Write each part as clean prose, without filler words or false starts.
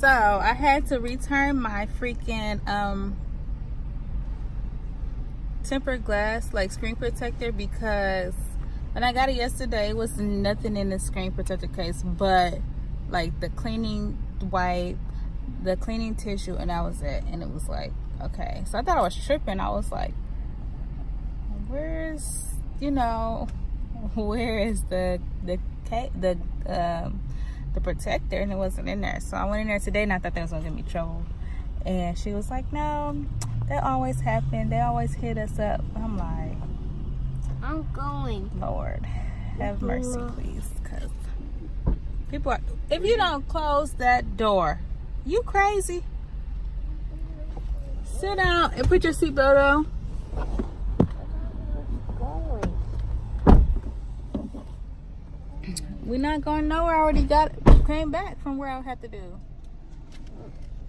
So I had to return my freaking tempered glass like screen protector because when I got it yesterday, it was nothing in the screen protector case but like the cleaning wipe, the cleaning tissue, and that was it. And it was like, okay. So I thought I was tripping. I was like, where's, you know, where is the protector? And it wasn't in there. So I went in there today and I thought that was gonna give me trouble. And she was like, no, that always happen. They always hit us up. I'm like, I'm going. Lord, have mercy, please. Because people are, if you don't close that door, you crazy. Sit down and put your seatbelt on. We're not going nowhere. I already came back from where I had to do.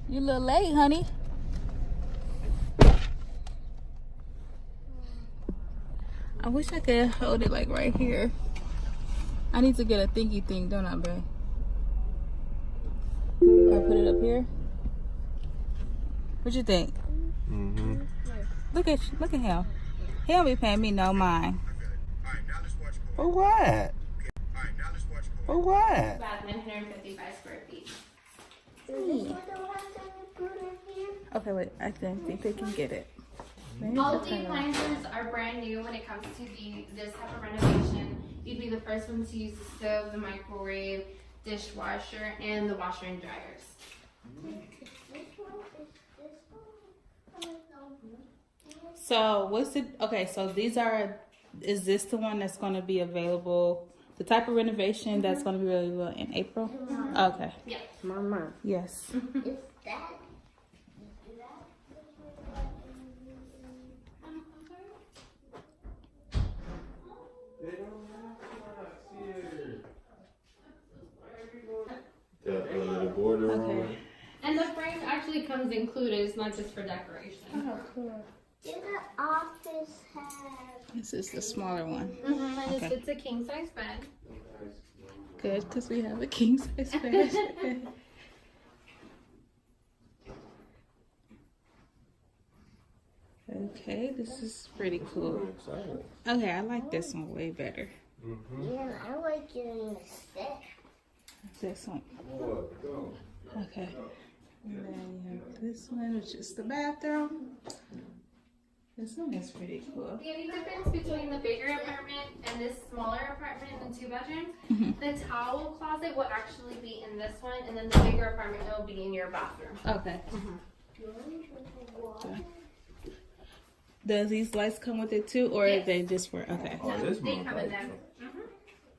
You a little late, honey. I wish I could hold it like right here. I need to get a thingy thing, don't I, babe? Or put it up here. What you think? Mm-hmm. Look at him. He don't be paying me no mind. For what? For what? About 955 square feet. Okay, wait. I think they can get it. All of the appliances are brand new when it comes to this type of renovation. You'd be the first one to use the stove, the microwave, dishwasher, and the washer and dryers. So what's it? Okay, so these are. Is this the one that's going to be available? The type of renovation that's going to be available in April? Okay. Yeah. Mama. Yes. Is that? The border Okay. on. And the frame actually comes included. It's not just for decoration. Oh, cool. Did the office have? This is the smaller one. And Okay. it's a king size bed. Good, because we have a king size bed. Okay, this is pretty cool. Okay, I like this one way better. Yeah, I like it in the stick. This one. Okay. And then you have this one, which is the bathroom. This one is pretty cool. The only difference between the bigger apartment and this smaller apartment and 2 bedrooms, the towel closet will actually be in this one, and then the bigger apartment will be in your bathroom. Okay. Does these lights come with it too, or Yes. they just were okay? Oh, this They one. come in there.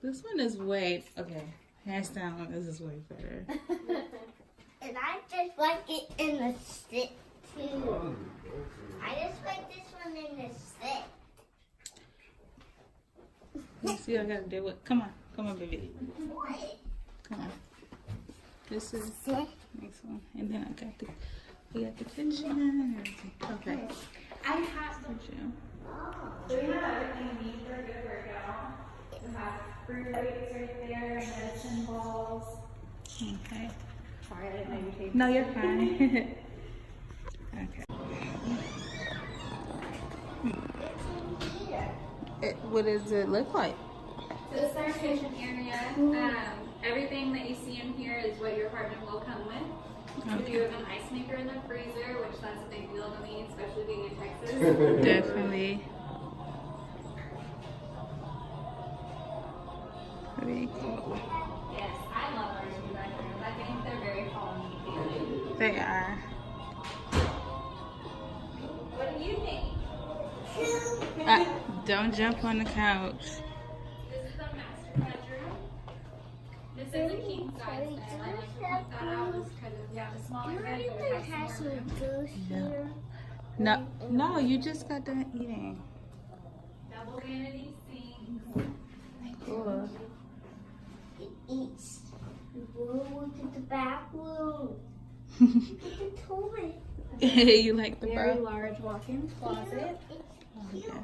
This one is way okay. Hands down, this is way better. And I just like it in the stick too. I just like this one in the stick. You see, I gotta do it. Come on, baby. What? Come on. This is Stick? next one, and then we got the kitchen and everything. Okay. I have Kitchen. So we have everything we need for a good workout. We have free weights right there, medicine balls. Okay. Sorry, I didn't know you taped. No, you're fine. Okay. What does it look like? So this is our kitchen area. Everything that you see in here is what your apartment will come with. We do have an ice maker in the freezer, which that's a big deal to me, especially being in Texas. Definitely. Pretty cool. Yes, I love our 2 bedrooms. I think they're very homey feeling. They are. What do you think? Don't jump on the couch. This is the master bedroom. This is a king size bed. I like to point that out just because if you have a smaller bed, you would have some more room. Here. No, you just got done eating. Double vanity sinks. Cool. It eats. Look at the bathroom. Look at the toilet. You like the Very bra? large walk-in closet. It's cute.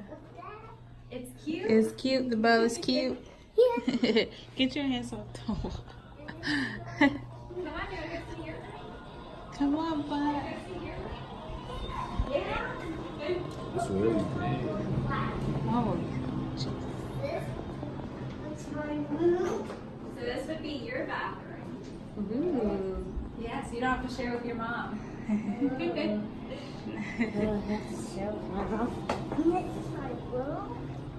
It's cute. It's cute. The bow is cute. Yeah. Get your hands off the wall. Come on, you want to go see your Come on, bud. It's really big. Oh, This is my room. So this would be your bathroom. ooh. Yeah, so you don't have to share with your mom. That's so fun. This is my room.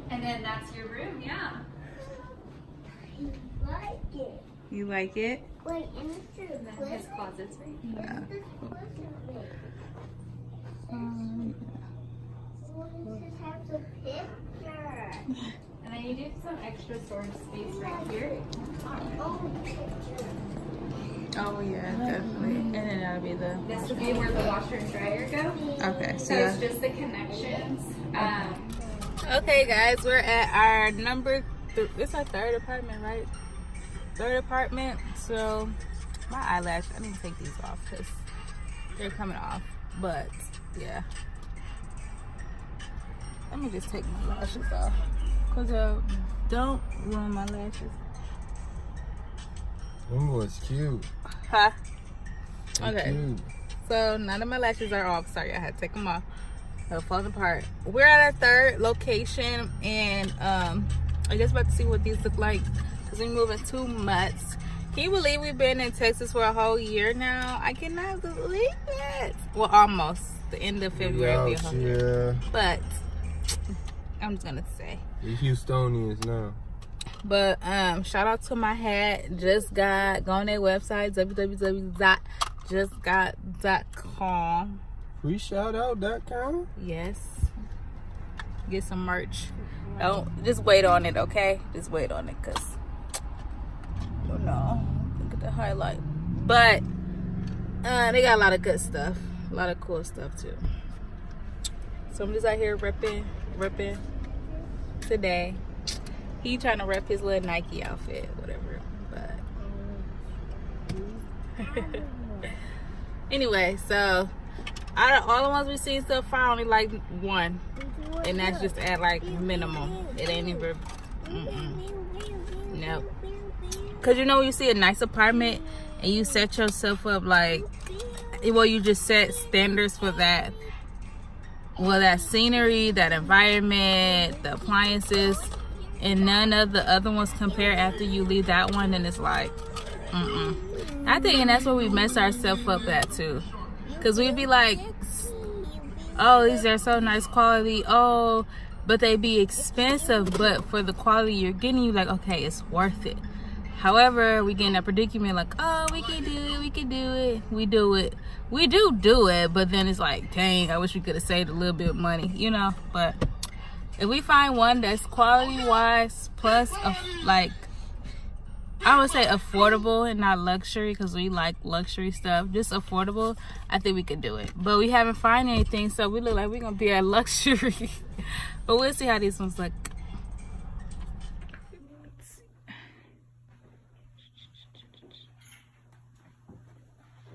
And then that's your room, yeah. I like it. You like it? Wait, and this is And then his closet's right here. Yeah. this closet. Well, this has a picture. And then you do have some extra storage space right here. Oh, picture. Oh yeah, definitely. And then that'll be the. This would be where the washer and dryer go. Okay, So so yeah. it's just the connections. Okay, guys, we're at our it's our third apartment, right? Third apartment. So my eyelash, I need to take these off because they're coming off. But yeah, let me just take my lashes off because don't ruin my lashes. Them boys cute. Huh? They Okay. cute. So none of my lashes are off. Sorry, I had to take them off. They're falling apart. We're at our third location, and I just about to see what these look like because we're moving 2 months. Can you believe we've been in Texas for a whole year now? I cannot believe it. Well, almost. The end of February will be a whole year. Yeah. But I'm just gonna say. The Houstonians now. But shout out to my hat. Just got, go on their website, www.justgot.com. Free shout out.com. Yes. Get some merch. Don't just wait on it, okay? Just wait on it, cause I don't know. Look at the highlight. But they got a lot of good stuff. A lot of cool stuff too. So I'm just out here repping today. He trying to rep his little Nike outfit, whatever. But anyway, so out of all the ones we've seen so far, only like one, and that's just at like minimum. It ain't even. Nope. Cause you know when you see a nice apartment and you set yourself up like, well, you just set standards for that. Well, that scenery, that environment, the appliances, and none of the other ones compare after you leave that one, then it's like, I think, and that's where we mess ourselves up at too. Cause we'd be like, oh, these are so nice quality. Oh, but they be expensive. But for the quality you're getting, you like, okay, it's worth it. However, we get in a predicament like, oh, we can do it. We can do it. We do it. We do it. But then it's like, dang, I wish we could have saved a little bit of money, you know. But if we find one that's quality wise plus like, I would say affordable and not luxury, because we like luxury stuff, just affordable, I think we could do it. But we haven't found anything, so we look like we're gonna be at luxury. But we'll see how these ones look.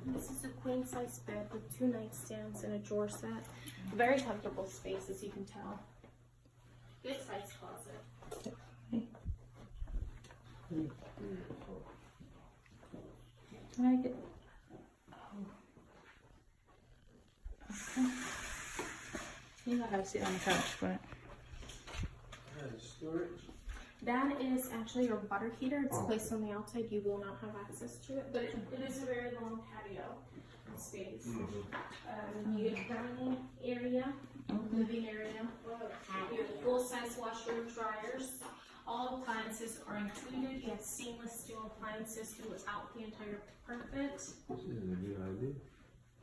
This is a queen size bed with 2 nightstands and a drawer set. Very comfortable space, as you can tell. Good size closet. Can I get? Okay. You gotta have a seat on the couch, but That is actually your water heater. It's placed on the outside. You will not have access to it, but it is a very long patio space. You get dining area, living area. You have full-size washer and dryers. All appliances are included. You have stainless steel appliances throughout the entire apartment. This is a good idea.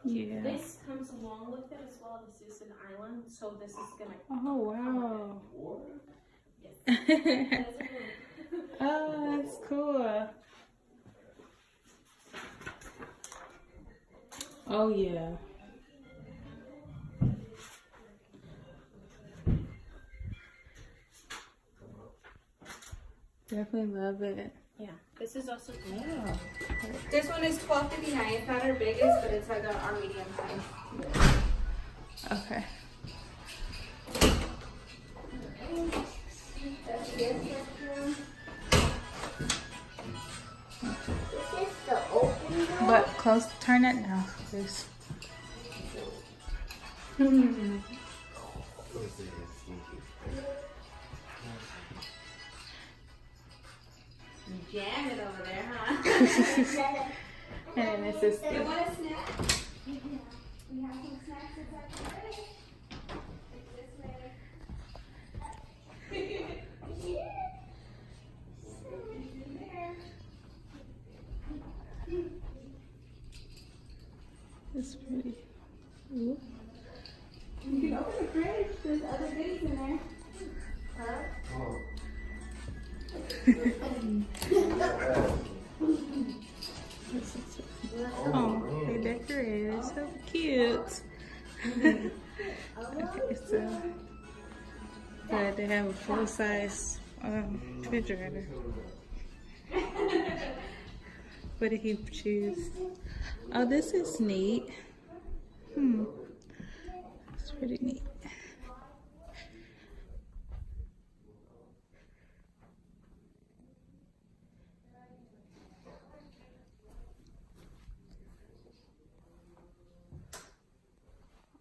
yeah. This comes along with it as well. This is an island, so this is gonna. Oh wow. Yes. Oh, that's cool. Oh yeah. Definitely love it. Yeah. This is also. Yeah. This one is $12.59. It's not our biggest, but it's like our medium size. Okay. This is the open door. But close. Turn that down, please. Jam it over there, huh? And then this is You the, want a snack? We have some snacks inside the fridge. This way. it's pretty. Ooh. You can open the fridge. There's other goodies in there. Oh, they decorated. It's so cute. Okay, so but they have a full size refrigerator. What did he choose? Oh, this is neat. It's pretty neat.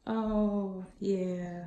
Oh, yeah.